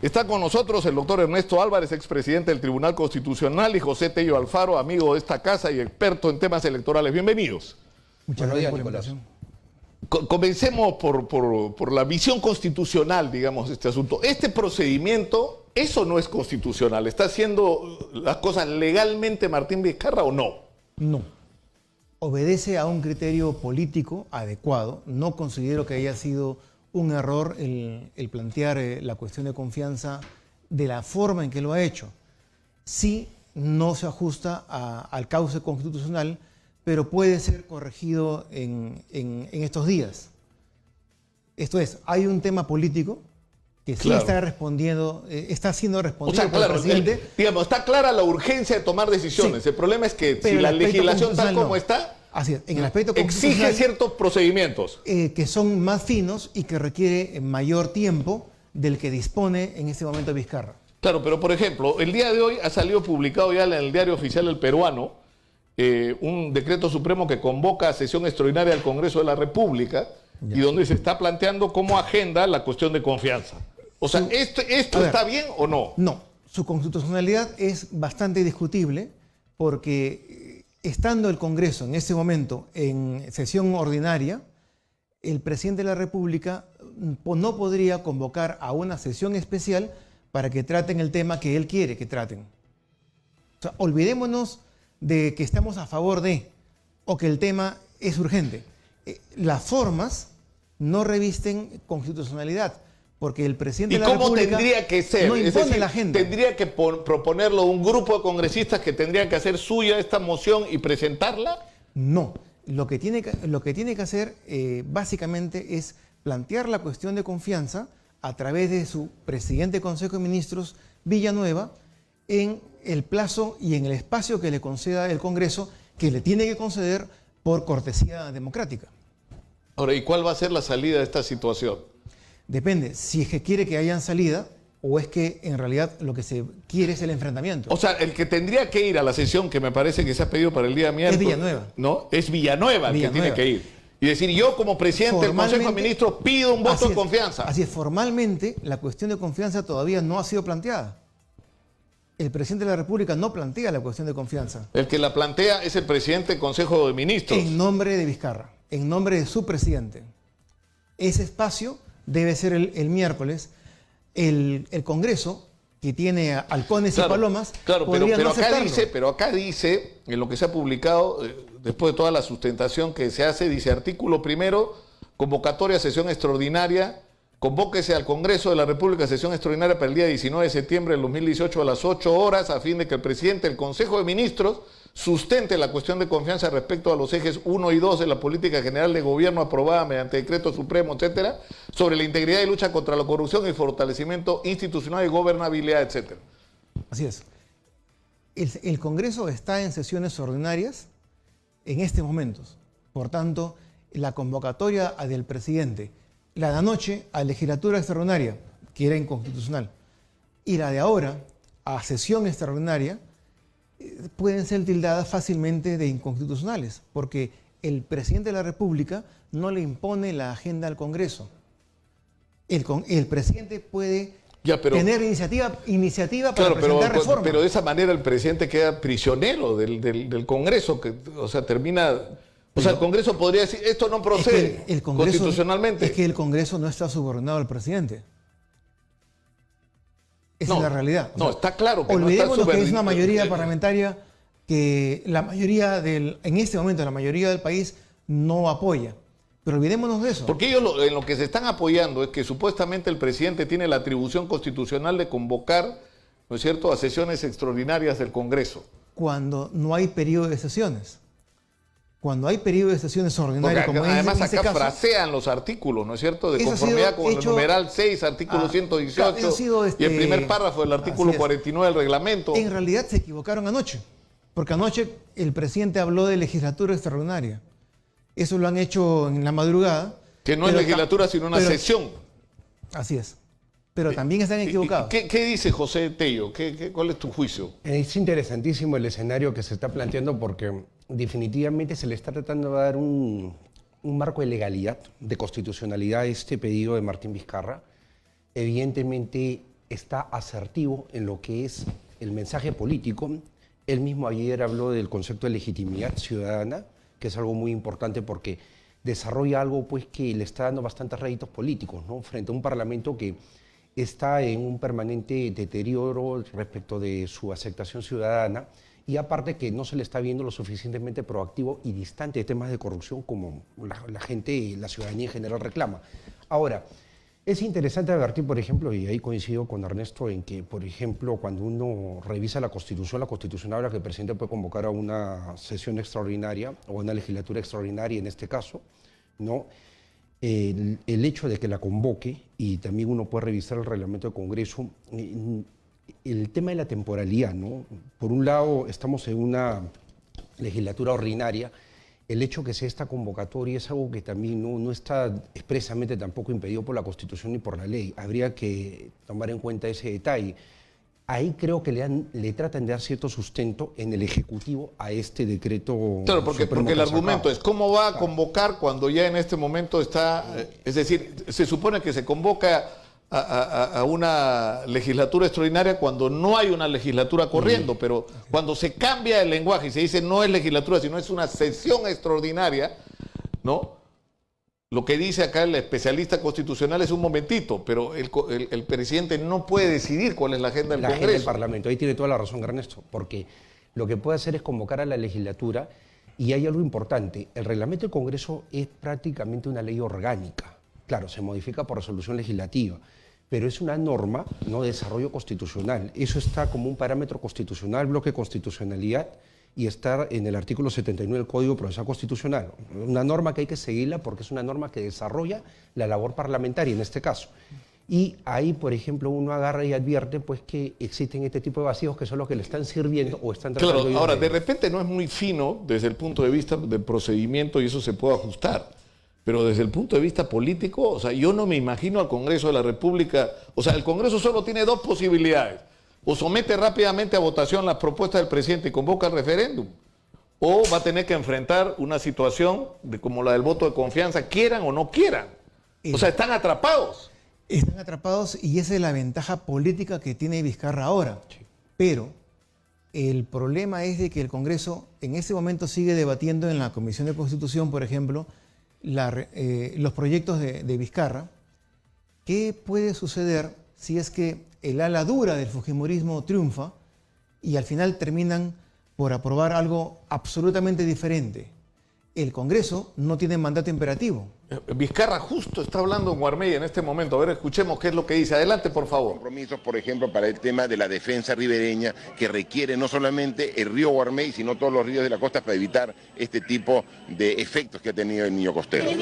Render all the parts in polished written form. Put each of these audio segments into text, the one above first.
Está con nosotros el doctor Ernesto Álvarez, expresidente del Tribunal Constitucional, y José Tello Alfaro, amigo de esta casa y experto en temas electorales. Bienvenidos. Muchas gracias por la invitación. Comencemos por la visión constitucional, digamos, de este asunto. Este procedimiento, ¿eso no es constitucional? ¿Está haciendo las cosas legalmente Martín Vizcarra o no? No. Obedece a un criterio político adecuado. No considero que haya sido un error el plantear la cuestión de confianza de la forma en que lo ha hecho. Sí, no se ajusta al cauce constitucional, pero puede ser corregido en estos días. Esto es, hay un tema político que sí está respondiendo, está siendo respondido por el presidente. Digamos, está clara la urgencia de tomar decisiones. Sí. El problema es que si la legislación tal como está, así es, en el aspecto exige ciertos procedimientos. Que son más finos y que requiere mayor tiempo del que dispone en este momento Vizcarra. Claro, pero por ejemplo, el día de hoy ha salido publicado ya en el Diario Oficial del Peruano un decreto supremo que convoca a sesión extraordinaria del Congreso de la República y donde se está planteando como agenda la cuestión de confianza. O sea, ¿esto está bien o no? No, su constitucionalidad es bastante discutible porque estando el Congreso en este momento en sesión ordinaria, el presidente de la República no podría convocar a una sesión especial para que traten el tema que él quiere que traten. O sea, olvidémonos de que estamos a favor de o que el tema es urgente. Las formas no revisten constitucionalidad, porque el presidente de la República tendría que ser? No impone la agenda. ¿Tendría que proponerlo un grupo de congresistas que tendrían que hacer suya esta moción y presentarla? No. Lo que tiene que hacer básicamente es plantear la cuestión de confianza a través de su presidente del Consejo de Ministros, Villanueva, en el plazo y en el espacio que le conceda el Congreso, que le tiene que conceder por cortesía democrática. Ahora, ¿y cuál va a ser la salida de esta situación? Depende, si es que quiere que hayan salida o es que en realidad lo que se quiere es el enfrentamiento. O sea, el que tendría que ir a la sesión que me parece que se ha pedido para el día miércoles... Es Villanueva. ¿No? Es Villanueva el que tiene que ir. Y decir, yo como presidente del Consejo de Ministros pido un voto de confianza. Así es, formalmente la cuestión de confianza todavía no ha sido planteada. El presidente de la República no plantea la cuestión de confianza. El que la plantea es el presidente del Consejo de Ministros. En nombre de Vizcarra, en nombre de su presidente. Ese espacio debe ser el miércoles. El Congreso, que tiene halcones y palomas, podría no aceptarlo. Pero acá dice, en lo que se ha publicado, después de toda la sustentación que se hace, dice artículo primero, convocatoria a sesión extraordinaria. Convóquese al Congreso de la República a sesión extraordinaria para el día 19 de septiembre del 2018 a las 8 horas a fin de que el presidente del Consejo de Ministros sustente la cuestión de confianza respecto a los ejes 1 y 2 de la política general de gobierno aprobada mediante decreto supremo, etcétera, sobre la integridad y lucha contra la corrupción y fortalecimiento institucional y gobernabilidad, etcétera. Así es. El Congreso está en sesiones ordinarias en estos momentos. Por tanto, la convocatoria del presidente, la de anoche a legislatura extraordinaria, que era inconstitucional, y la de ahora a sesión extraordinaria, pueden ser tildadas fácilmente de inconstitucionales, porque el presidente de la República no le impone la agenda al Congreso. El presidente puede tener iniciativa para presentar reformas. Pero de esa manera el presidente queda prisionero del Congreso, que, o sea, termina... O sea, el Congreso podría decir, esto no procede constitucionalmente. Es que el Congreso no está subordinado al presidente. Esa es la realidad. No, está claro que olvidémonos no está que es una mayoría parlamentaria que en este momento la mayoría del país no apoya. Pero olvidémonos de eso. Porque ellos en lo que se están apoyando es que supuestamente el presidente tiene la atribución constitucional de convocar, ¿no es cierto?, a sesiones extraordinarias del Congreso. Cuando no hay periodo de sesiones. Cuando hay periodo de sesiones ordinarias, como además en acá frasean los artículos, ¿no es cierto?, de conformidad con el numeral 6, artículo 118, y el primer párrafo del artículo 49 del reglamento. En realidad se equivocaron anoche, porque anoche el presidente habló de legislatura extraordinaria. Eso lo han hecho en la madrugada. Que no es legislatura, sino una sesión. Así es. Pero también están equivocados. ¿Qué dice José Tello? ¿Cuál es tu juicio? Es interesantísimo el escenario que se está planteando porque definitivamente se le está tratando de dar un marco de legalidad, de constitucionalidad a este pedido de Martín Vizcarra. Evidentemente está asertivo en lo que es el mensaje político. Él mismo ayer habló del concepto de legitimidad ciudadana, que es algo muy importante porque desarrolla algo pues, que le está dando bastantes réditos políticos, ¿no? Frente a un parlamento que está en un permanente deterioro respecto de su aceptación ciudadana y aparte que no se le está viendo lo suficientemente proactivo y distante de temas de corrupción como la gente, la ciudadanía en general reclama. Ahora, es interesante advertir, por ejemplo, y ahí coincido con Ernesto, en que, por ejemplo, cuando uno revisa la Constitución habla que el presidente puede convocar a una sesión extraordinaria o una legislatura extraordinaria en este caso, ¿no? El hecho de que la convoque, y también uno puede revisar el reglamento del Congreso, el tema de la temporalidad, ¿no? Por un lado, estamos en una legislatura ordinaria. El hecho que sea esta convocatoria es algo que también no está expresamente tampoco impedido por la Constitución ni por la ley. Habría que tomar en cuenta ese detalle. Ahí creo que le tratan de dar cierto sustento en el Ejecutivo a este decreto. Claro, porque el argumento es cómo va a convocar cuando ya en este momento está, es decir, se supone que se convoca a una legislatura extraordinaria cuando no hay una legislatura corriendo, pero cuando se cambia el lenguaje y se dice no es legislatura, sino es una sesión extraordinaria, ¿no? Lo que dice acá el especialista constitucional es un momentito, pero el presidente no puede decidir cuál es la agenda del Congreso. La agenda del Parlamento, ahí tiene toda la razón Ernesto, porque lo que puede hacer es convocar a la legislatura y hay algo importante, el reglamento del Congreso es prácticamente una ley orgánica, claro, se modifica por resolución legislativa, pero es una norma, no de desarrollo constitucional. Eso está como un parámetro constitucional, bloque de constitucionalidad, y está en el artículo 79 del Código Procesal Constitucional. Una norma que hay que seguirla porque es una norma que desarrolla la labor parlamentaria en este caso. Y ahí, por ejemplo, uno agarra y advierte pues, que existen este tipo de vacíos que son los que le están sirviendo o están tratando Claro, ahora, de repente no es muy fino desde el punto de vista del procedimiento y eso se puede ajustar. Pero desde el punto de vista político, o sea, yo no me imagino al Congreso de la República, o sea, el Congreso solo tiene dos posibilidades, o somete rápidamente a votación las propuestas del presidente y convoca el referéndum, o va a tener que enfrentar una situación como la del voto de confianza, quieran o no quieran. O sea, están atrapados. Están atrapados y esa es la ventaja política que tiene Vizcarra ahora. Sí. Pero el problema es de que el Congreso en este momento sigue debatiendo en la Comisión de Constitución, por ejemplo, los proyectos de Vizcarra. ¿Qué puede suceder si es que el ala dura del fujimorismo triunfa y al final terminan por aprobar algo absolutamente diferente? El Congreso no tiene mandato imperativo. Vizcarra justo está hablando en Guarmey en este momento. A ver, escuchemos qué es lo que dice. Adelante, por favor. Compromisos, por ejemplo, para el tema de la defensa ribereña, que requiere no solamente el río Guarmey, sino todos los ríos de la costa para evitar este tipo de efectos que ha tenido el niño costero. Hay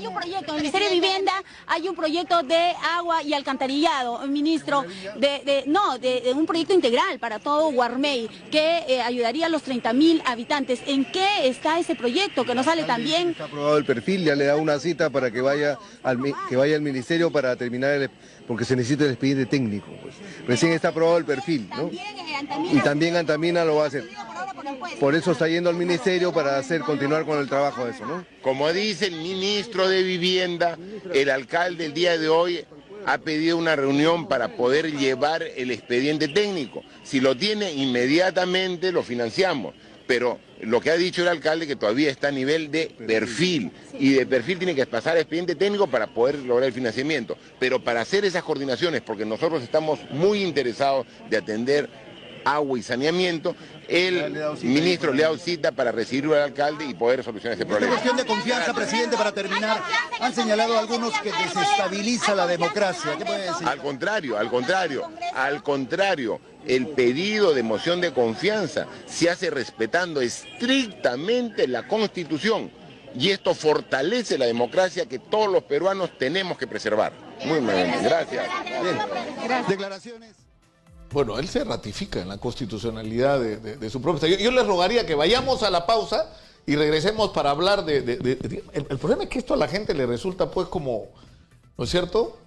un proyecto, en el Ministerio de Vivienda hay un proyecto de agua y alcantarillado, ministro, de un proyecto integral para todo Guarmey, que ayudaría a los 30.000 habitantes. ¿En qué está ese proyecto? Que no sale tan bien. Está aprobado el perfil, ya le da una cita para que vaya al ministerio para terminar, porque se necesita el expediente técnico. Pues. Recién está aprobado el perfil, ¿no? Y también Antamina lo va a hacer. Por eso está yendo al ministerio para continuar con el trabajo de eso, ¿no? Como dice el ministro de Vivienda, el alcalde el día de hoy ha pedido una reunión para poder llevar el expediente técnico. Si lo tiene, inmediatamente lo financiamos. Pero lo que ha dicho el alcalde que todavía está a nivel de perfil, y de perfil tiene que pasar a expediente técnico para poder lograr el financiamiento. Pero para hacer esas coordinaciones, porque nosotros estamos muy interesados de atender agua y saneamiento, el ministro le ha dado cita para recibir al alcalde y poder solucionar ese problema. Cuestión de confianza, presidente, para terminar. Han señalado algunos que desestabiliza la democracia. ¿Qué puede decir? Al contrario, el pedido de moción de confianza se hace respetando estrictamente la Constitución y esto fortalece la democracia que todos los peruanos tenemos que preservar. Muy bien, gracias. Bien. Declaraciones. Bueno, él se ratifica en la constitucionalidad de su propuesta. Yo les rogaría que vayamos a la pausa y regresemos para hablar el problema es que esto a la gente le resulta pues como, ¿no es cierto?,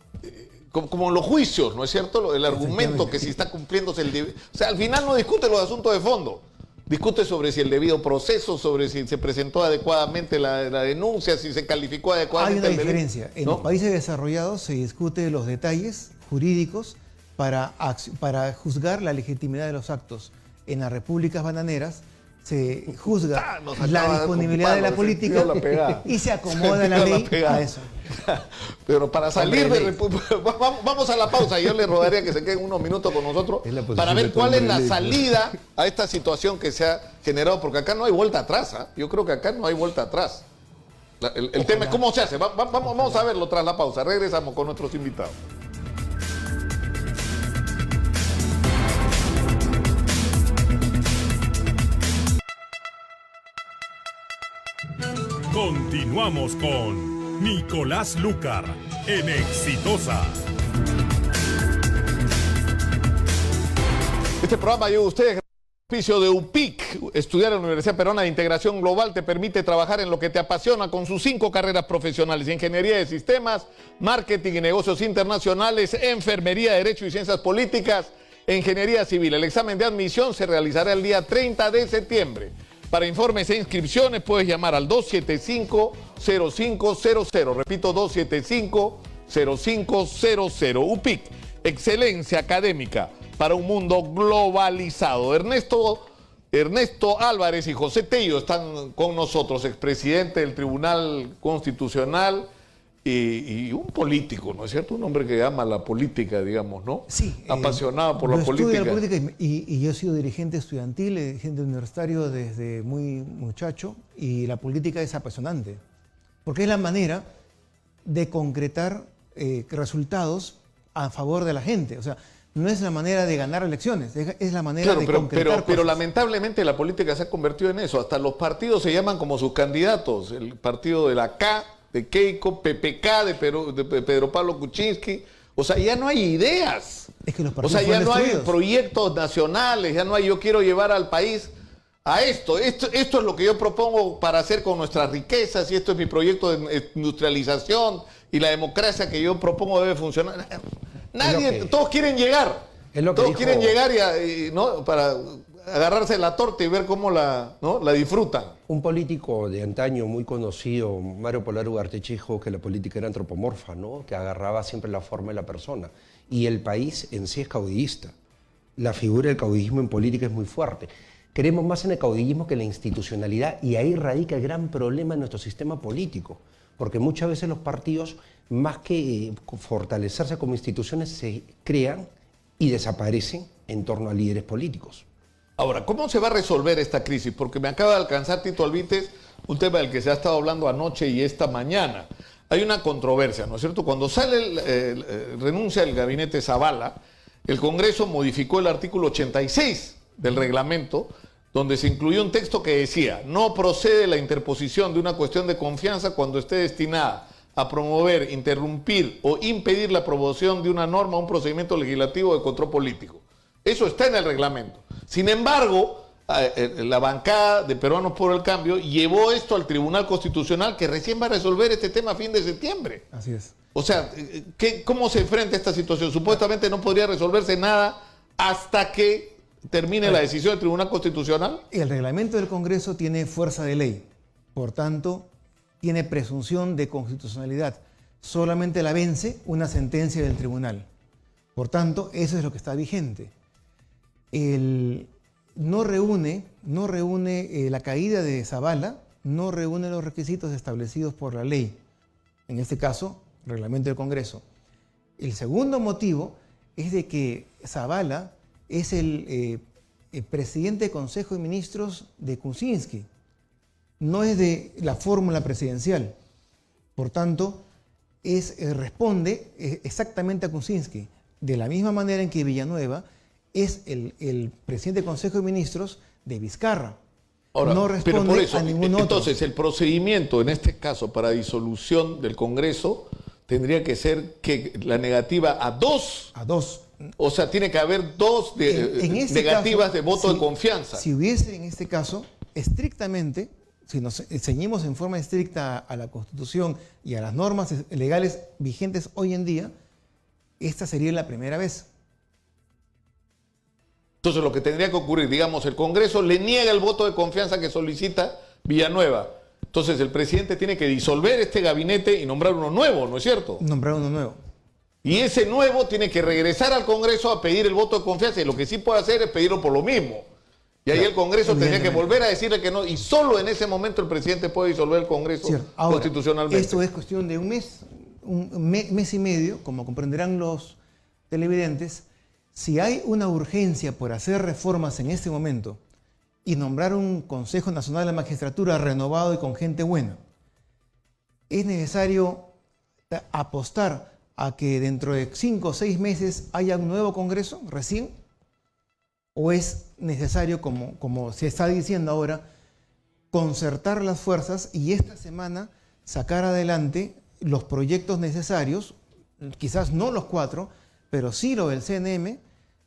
como en los juicios, ¿no es cierto?, el argumento que si está cumpliéndose o sea, al final no discute los asuntos de fondo. discute sobre si el debido proceso, sobre si se presentó adecuadamente la denuncia, si se calificó Hay adecuadamente una el delito. diferencia. En ¿No? los países desarrollados se discute los detalles jurídicos para juzgar la legitimidad de los actos. En las repúblicas bananeras se juzga Nos la acaba de disponibilidad de la ocupar, política sentió la pegada. y se acomoda la Sentió la ley pegada. a eso. Pero para salir Hombre de ley. vamos a la pausa. Yo le rogaría que se queden unos minutos con nosotros Es la posición para ver de cuál es hombre la ley, salida a esta situación que se ha generado, porque acá no hay vuelta atrás. ¿Ah? Yo creo que acá no hay vuelta atrás. El tema es cómo se hace. Vamos a verlo tras la pausa. Regresamos con nuestros invitados. Continuamos con Nicolás Lúcar en Exitosa. Este programa llega a ustedes gracias al auspicio de UPIC. Estudiar en la Universidad Peruana de Integración Global te permite trabajar en lo que te apasiona con sus 5 carreras profesionales: Ingeniería de Sistemas, Marketing y Negocios Internacionales, Enfermería, Derecho y Ciencias Políticas, Ingeniería Civil. El examen de admisión se realizará el día 30 de septiembre. Para informes e inscripciones puedes llamar al 275-0500. Repito, 275-0500. UPIC, excelencia académica para un mundo globalizado. Ernesto Álvarez y José Tello están con nosotros, expresidente del Tribunal Constitucional y un político, ¿no es cierto? Un hombre que ama la política, digamos, ¿no? Sí. Apasionado por yo la estudio política. la política y yo he sido dirigente estudiantil, dirigente universitario desde muy muchacho, y la política es apasionante, porque es la manera de concretar resultados a favor de la gente. O sea, no es la manera de ganar elecciones, es la manera Claro, de pero concretar cosas. lamentablemente la política se ha convertido en eso. Hasta los partidos se llaman como sus candidatos. El partido de la K, de Keiko, PPK, de Pedro Pablo Kuczynski. O sea, ya no hay ideas. Es que los O partidos sea, ya fueron no hay destruidos. proyectos nacionales, ya no hay yo quiero llevar al país a esto. Esto es lo que yo propongo para hacer con nuestras riquezas, y esto es mi proyecto de industrialización y la democracia que yo propongo debe funcionar. Nadie, todos quieren llegar. Todos quieren llegar ¿no? para agarrarse la torta y ver cómo la disfrutan. Un político de antaño muy conocido, Mario Polar Ugarte, dijo que la política era antropomorfa, ¿no? Que agarraba siempre la forma de la persona. Y el país en sí es caudillista. La figura del caudillismo en política es muy fuerte. Creemos más en el caudillismo que en la institucionalidad, y ahí radica el gran problema en nuestro sistema político. Porque muchas veces los partidos, más que fortalecerse como instituciones, se crean y desaparecen en torno a líderes políticos. Ahora, ¿cómo se va a resolver esta crisis? Porque me acaba de alcanzar, Tito Alvites, un tema del que se ha estado hablando anoche y esta mañana. Hay una controversia, ¿no es cierto? Cuando renuncia el gabinete Zavala, el Congreso modificó el artículo 86 del reglamento, donde se incluyó un texto que decía: no procede la interposición de una cuestión de confianza cuando esté destinada a promover, interrumpir o impedir la aprobación de una norma o un procedimiento legislativo de control político. Eso está en el reglamento. Sin embargo, la bancada de Peruanos por el Cambio llevó esto al Tribunal Constitucional, que recién va a resolver este tema a fin de septiembre. Así es. O sea, ¿cómo se enfrenta esta situación? Supuestamente no podría resolverse nada hasta que termine la decisión del Tribunal Constitucional. El reglamento del Congreso tiene fuerza de ley, por tanto, tiene presunción de constitucionalidad. Solamente la vence una sentencia del tribunal. Por tanto, eso es lo que está vigente. No reúne la caída de Zavala, no reúne los requisitos establecidos por la ley, en este caso, reglamento del Congreso. El segundo motivo es de que Zavala es el presidente de Consejo de Ministros de Kuczynski, no es de la fórmula presidencial. Por tanto, responde exactamente a Kuczynski, de la misma manera en que Villanueva es el presidente del Consejo de Ministros de Vizcarra. Ahora, no responde pero por eso, a ningún otro. entonces, el procedimiento en este caso para disolución del Congreso tendría que ser que la negativa a dos. A dos. O sea, tiene que haber dos En este negativas caso, de voto de confianza. Si hubiese en este caso, estrictamente, si nos ceñimos en forma estricta a la Constitución y a las normas legales vigentes hoy en día, esta sería la primera vez. Entonces lo que tendría que ocurrir, digamos, el Congreso le niega el voto de confianza que solicita Villanueva. Entonces el presidente tiene que disolver este gabinete y nombrar uno nuevo, ¿no es cierto? Nombrar uno nuevo. Y ese nuevo tiene que regresar al Congreso a pedir el voto de confianza, y lo que sí puede hacer es pedirlo por lo mismo. Y ahí el Congreso tendría que volver a decirle que no, y solo en ese momento el presidente puede disolver el Congreso constitucionalmente. Esto es cuestión de un mes y medio, como comprenderán los televidentes. Si hay una urgencia por hacer reformas en este momento y nombrar un Consejo Nacional de la Magistratura renovado y con gente buena, es necesario apostar a que dentro de 5 o 6 meses haya un nuevo Congreso recién, o es necesario, como se está diciendo ahora, concertar las fuerzas y esta semana sacar adelante los proyectos necesarios, quizás no los 4, pero sí lo del CNM,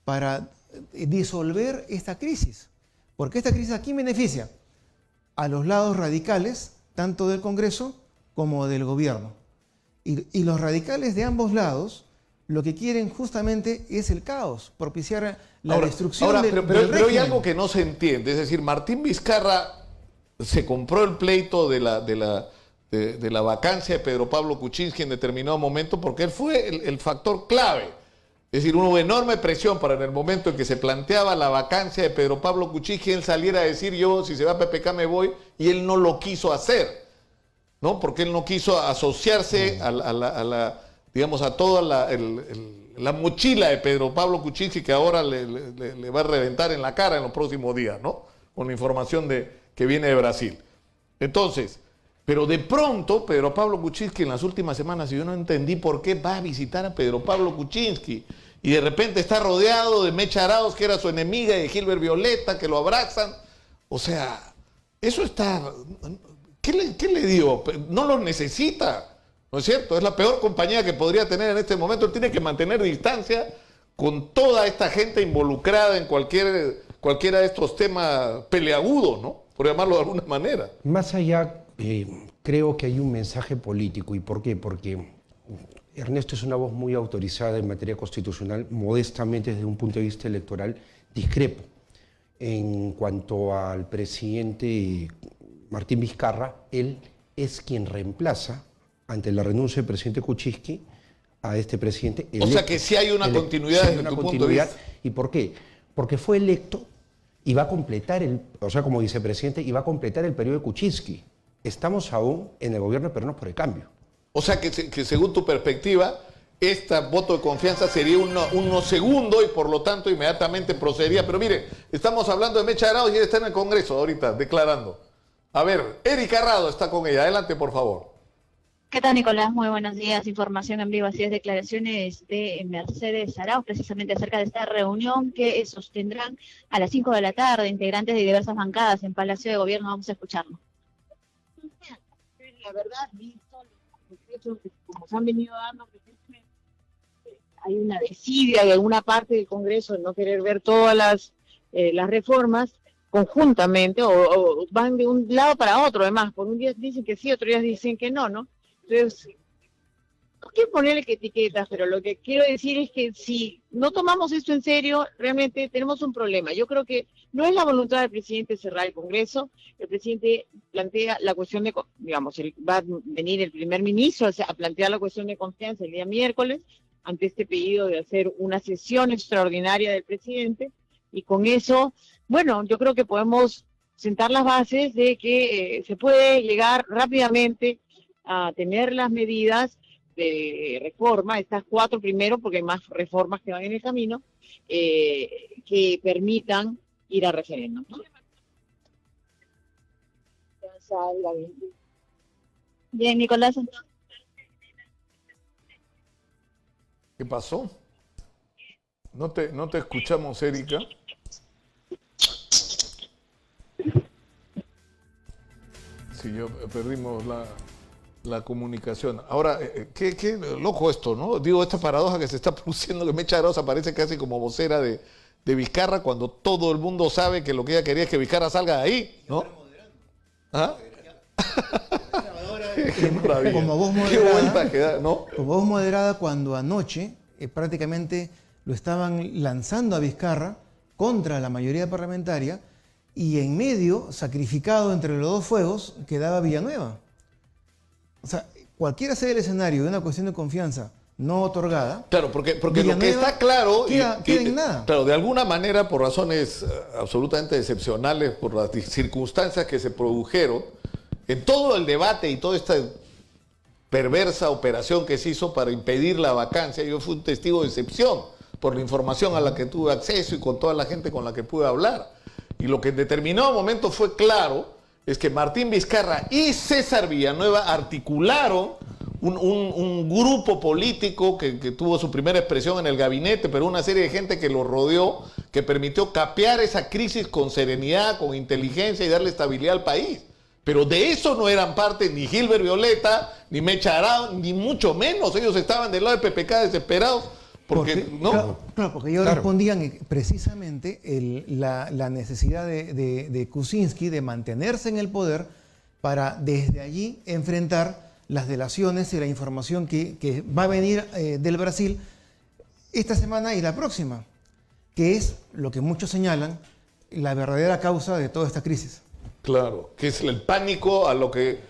para disolver esta crisis. Porque esta crisis aquí beneficia a los lados radicales, tanto del Congreso como del gobierno. Y los radicales de ambos lados lo que quieren justamente es el caos, propiciar la destrucción del régimen. Pero hay algo que no se entiende, es decir, Martín Vizcarra se compró el pleito de la vacancia de Pedro Pablo Kuczynski en determinado momento porque él fue el factor clave. Es decir, hubo enorme presión para en el momento en que se planteaba la vacancia de Pedro Pablo Kuczynski, él saliera a decir yo, si se va a PPK me voy, y él no lo quiso hacer, ¿no? Porque él no quiso asociarse digamos, a toda la mochila de Pedro Pablo Kuczynski, que ahora le va a reventar en la cara en los próximos días, ¿no? Con la información que viene de Brasil. Entonces, pero de pronto Pedro Pablo Kuczynski en las últimas semanas, y yo no entendí por qué va a visitar a Pedro Pablo Kuczynski, y de repente está rodeado de Mecha Arauz, que era su enemiga, y de Gilbert Violeta, que lo abrazan. O sea, eso está... ¿Qué le dio? No lo necesita. ¿No es cierto? Es la peor compañía que podría tener en este momento. Él tiene que mantener distancia con toda esta gente involucrada en cualquiera de estos temas peleagudos, ¿no? Por llamarlo de alguna manera. Más allá, creo que hay un mensaje político. ¿Y por qué? Porque Ernesto es una voz muy autorizada en materia constitucional. Modestamente, desde un punto de vista electoral, discrepo. En cuanto al presidente Martín Vizcarra, él es quien reemplaza ante la renuncia del presidente Kuczynski a este presidente electo. O sea que sí hay una continuidad desde tu punto de vista. ¿Y por qué? Porque fue electo y va a completar como vicepresidente, y va a completar el periodo de Kuczynski. Estamos aún en el gobierno de Peronos por el Cambio. O sea que según tu perspectiva, este voto de confianza sería uno segundo y por lo tanto inmediatamente procedería. Pero mire, estamos hablando de Mecha Arauz y él está en el Congreso ahorita declarando. A ver, Erika Rado está con ella. Adelante, por favor. ¿Qué tal, Nicolás? Muy buenos días. Información en vivo, así es, declaraciones de Mercedes Arauz, precisamente acerca de esta reunión que sostendrán a las 5 de la tarde, integrantes de diversas bancadas en Palacio de Gobierno. Vamos a escucharlo. La verdad, visto los hechos como se han venido dando, hay una desidia de alguna parte del Congreso en no querer ver todas las reformas conjuntamente, o van de un lado para otro, además, por un día dicen que sí, otro día dicen que no, ¿no? Entonces, no quiero ponerle que etiquetas, pero lo que quiero decir es que si no tomamos esto en serio, realmente tenemos un problema. Yo creo que no es la voluntad del presidente cerrar el Congreso. El presidente plantea la cuestión de, digamos, va a venir el primer ministro a plantear la cuestión de confianza el día miércoles, ante este pedido de hacer una sesión extraordinaria del presidente, y con eso, bueno, yo creo que podemos sentar las bases de que se puede llegar rápidamente a tener las medidas de reforma, estas 4 primero, porque hay más reformas que van en el camino, que permitan ir a referéndum, ¿no? Bien, Nicolás. ¿Qué pasó? No te escuchamos, Erika. Sí, perdimos la comunicación. Ahora, qué loco esto, ¿no? Digo, esta paradoja que se está produciendo, que Mecha Arauz aparece casi como vocera de Vizcarra, cuando todo el mundo sabe que lo que ella quería es que Vizcarra salga de ahí, ¿no? ¿Ah? Como voz moderada, qué vuelta que da, ¿no? Como voz moderada, cuando anoche prácticamente lo estaban lanzando a Vizcarra contra la mayoría parlamentaria, y en medio, sacrificado entre los dos fuegos, quedaba Villanueva. O sea, cualquiera sea el escenario de una cuestión de confianza no otorgada. Claro, porque lo que está claro... Queda en nada. Claro, de alguna manera, por razones absolutamente excepcionales, por las circunstancias que se produjeron, en todo el debate y toda esta perversa operación que se hizo para impedir la vacancia, yo fui un testigo de excepción por la información a la que tuve acceso y con toda la gente con la que pude hablar. Y lo que en determinado momento fue claro es que Martín Vizcarra y César Villanueva articularon un grupo político que tuvo su primera expresión en el gabinete, pero una serie de gente que lo rodeó, que permitió capear esa crisis con serenidad, con inteligencia y darle estabilidad al país. Pero de eso no eran parte ni Gilbert Violeta, ni Mecha Arao, ni mucho menos. Ellos estaban del lado de PPK desesperados. Porque ellos respondían precisamente la necesidad de Kuczynski de mantenerse en el poder para desde allí enfrentar las delaciones y la información que va a venir del Brasil esta semana y la próxima, que es lo que muchos señalan la verdadera causa de toda esta crisis. Claro, que es el pánico a lo que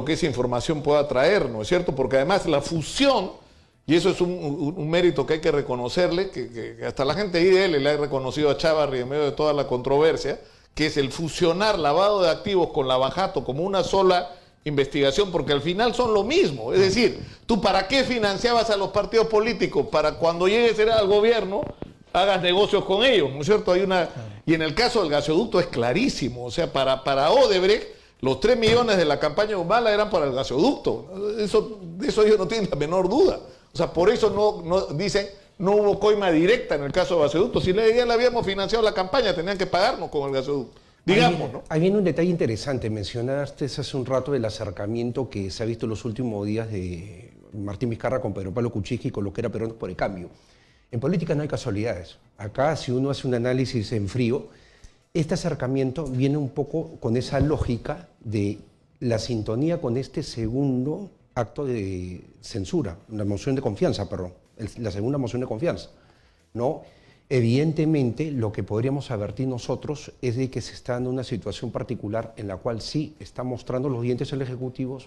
esa información pueda traer, ¿no es cierto? Porque además la fusión, y eso es un mérito que hay que reconocerle, que hasta la gente de IDL le ha reconocido a Chávarri en medio de toda la controversia, que es el fusionar lavado de activos con lavajato como una sola investigación, porque al final son lo mismo. Es decir, ¿tú para qué financiabas a los partidos políticos? Para cuando llegues al gobierno hagas negocios con ellos, ¿no es cierto? Y en el caso del gasoducto es clarísimo, o sea, para Odebrecht, los 3 millones de la campaña de Humala eran para el gasoducto. De eso ellos no tienen la menor duda. O sea, por eso dicen, no hubo coima directa en el caso del gasoducto. Si ya le habíamos financiado la campaña, tenían que pagarnos con el gasoducto. Digamos, ¿no? Ahí viene un detalle interesante. Mencionaste hace un rato del acercamiento que se ha visto en los últimos días de Martín Vizcarra con Pedro Pablo Kuczynski y con lo que era Perón por el Cambio. En política no hay casualidades. Acá, si uno hace un análisis en frío, este acercamiento viene un poco con esa lógica de la sintonía con este segundo acto de censura, la moción de confianza, perdón, la segunda moción de confianza, ¿no? Evidentemente, lo que podríamos advertir nosotros es de que se está dando una situación particular en la cual sí está mostrando los dientes el Ejecutivo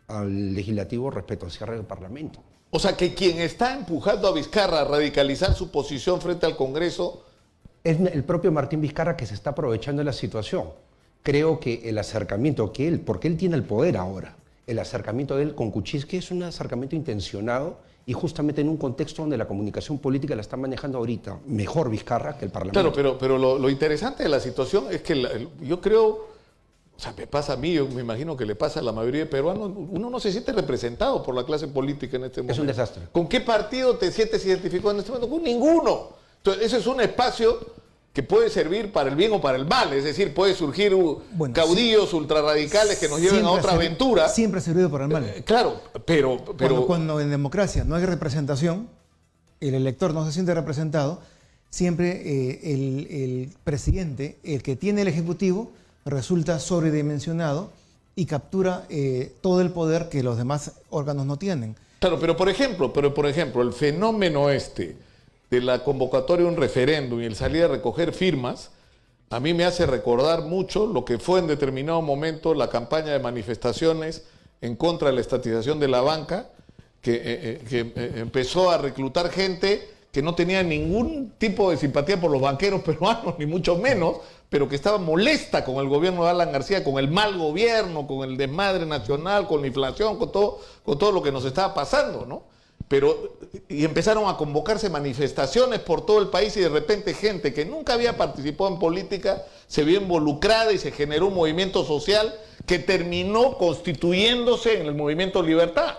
al Legislativo respecto al cierre del Parlamento. O sea, que quien está empujando a Vizcarra a radicalizar su posición frente al Congreso es el propio Martín Vizcarra, que se está aprovechando de la situación. Creo que el acercamiento que él, porque él tiene el poder ahora, el acercamiento de él con Kuczynski es un acercamiento intencionado y justamente en un contexto donde la comunicación política la está manejando ahorita mejor Vizcarra que el Parlamento. Claro, pero lo interesante de la situación es que yo creo, o sea, me pasa a mí, yo me imagino que le pasa a la mayoría de peruanos, uno no se siente representado por la clase política en este momento. Es un desastre. ¿Con qué partido te sientes identificado en este momento? Con ninguno. Entonces, ese es un espacio que puede servir para el bien o para el mal, es decir, puede surgir caudillos ultrarradicales que nos lleven a otra aventura. Siempre ha servido para el mal. Claro, pero cuando en democracia no hay representación, el elector no se siente representado, siempre el presidente, el que tiene el Ejecutivo, resulta sobredimensionado y captura todo el poder que los demás órganos no tienen. Claro, pero por ejemplo, el fenómeno de la convocatoria de un referéndum y el salir a recoger firmas, a mí me hace recordar mucho lo que fue en determinado momento la campaña de manifestaciones en contra de la estatización de la banca, que empezó a reclutar gente que no tenía ningún tipo de simpatía por los banqueros peruanos, ni mucho menos, pero que estaba molesta con el gobierno de Alan García, con el mal gobierno, con el desmadre nacional, con la inflación, con todo lo que nos estaba pasando, ¿no? Y empezaron a convocarse manifestaciones por todo el país y de repente gente que nunca había participado en política se vio involucrada y se generó un movimiento social que terminó constituyéndose en el movimiento Libertad.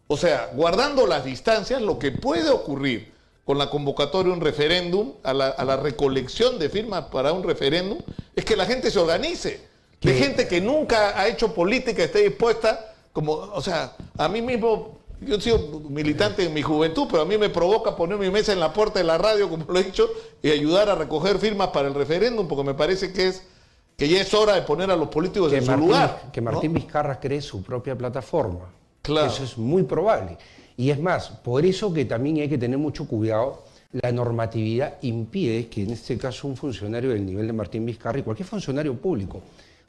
O sea, guardando las distancias, lo que puede ocurrir con la convocatoria de un referéndum, a la recolección de firmas para un referéndum, es que la gente se organice. De gente que nunca ha hecho política esté dispuesta, o sea, a mí mismo... Yo he sido militante en mi juventud, pero a mí me provoca poner mi mesa en la puerta de la radio, como lo he dicho, y ayudar a recoger firmas para el referéndum, porque me parece que ya es hora de poner a los políticos en su lugar. Que Martín Vizcarra cree su propia plataforma. Claro. Eso es muy probable. Y es más, por eso que también hay que tener mucho cuidado La normatividad impide que en este caso un funcionario del nivel de Martín Vizcarra y cualquier funcionario público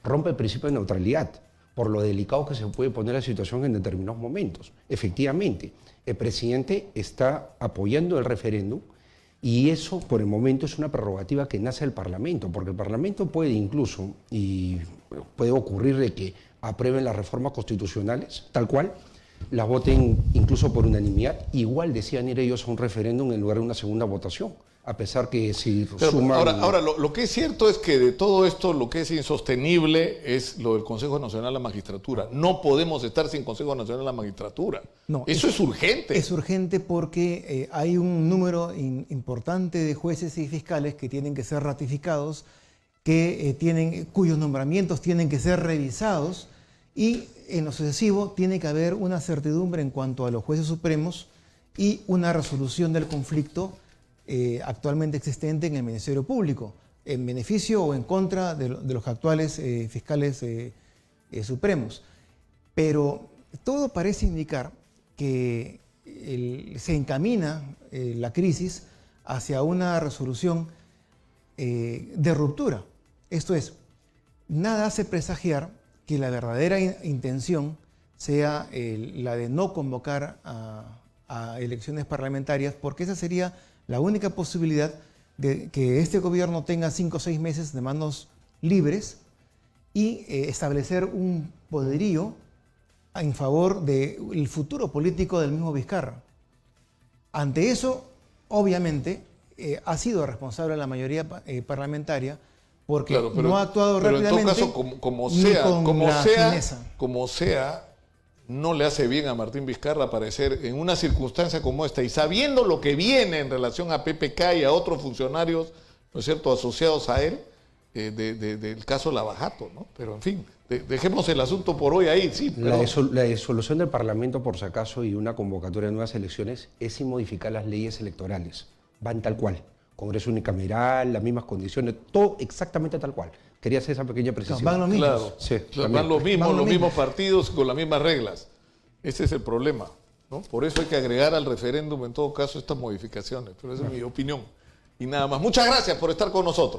rompa el principio de neutralidad por lo delicado que se puede poner la situación en determinados momentos. Efectivamente, el presidente está apoyando el referéndum y eso por el momento es una prerrogativa que nace del Parlamento, porque el Parlamento puede incluso, y puede ocurrir de que aprueben las reformas constitucionales tal cual, las voten incluso por unanimidad, igual decían ir ellos a un referéndum en lugar de una segunda votación, a pesar que si suman... Ahora lo que es cierto es que de todo esto lo que es insostenible es lo del Consejo Nacional de la Magistratura. No podemos estar sin Consejo Nacional de la Magistratura. No, eso es urgente. Es urgente porque hay un número importante de jueces y fiscales que tienen que ser ratificados, cuyos nombramientos tienen que ser revisados y en lo sucesivo tiene que haber una certidumbre en cuanto a los jueces supremos y una resolución del conflicto actualmente existente en el Ministerio Público, en beneficio o en contra de los actuales fiscales supremos. Pero todo parece indicar que se encamina la crisis hacia una resolución de ruptura. Esto es, nada hace presagiar que la verdadera intención sea la de no convocar a elecciones parlamentarias, porque esa sería la única posibilidad de que este gobierno tenga 5 o 6 meses de manos libres y establecer un poderío en favor del futuro político del mismo Vizcarra. Ante eso, obviamente, ha sido responsable la mayoría parlamentaria porque claro, no ha actuado rápidamente. En todo caso, como sea, no le hace bien a Martín Vizcarra aparecer en una circunstancia como esta y sabiendo lo que viene en relación a PPK y a otros funcionarios, ¿no es cierto?, asociados a él, del caso Lavajato, ¿no? Pero en fin, dejemos el asunto por hoy ahí, sí. La disolución del Parlamento, por si acaso, y una convocatoria de nuevas elecciones es sin modificar las leyes electorales. Van tal cual. Congreso unicameral, las mismas condiciones, todo exactamente tal cual. Quería hacer esa pequeña precisión. Van los mismos. Claro, sí, van los mismos partidos con las mismas reglas. Ese es el problema, ¿no? Por eso hay que agregar al referéndum, en todo caso, estas modificaciones. Pero esa es mi opinión. Y nada más. Muchas gracias por estar con nosotros.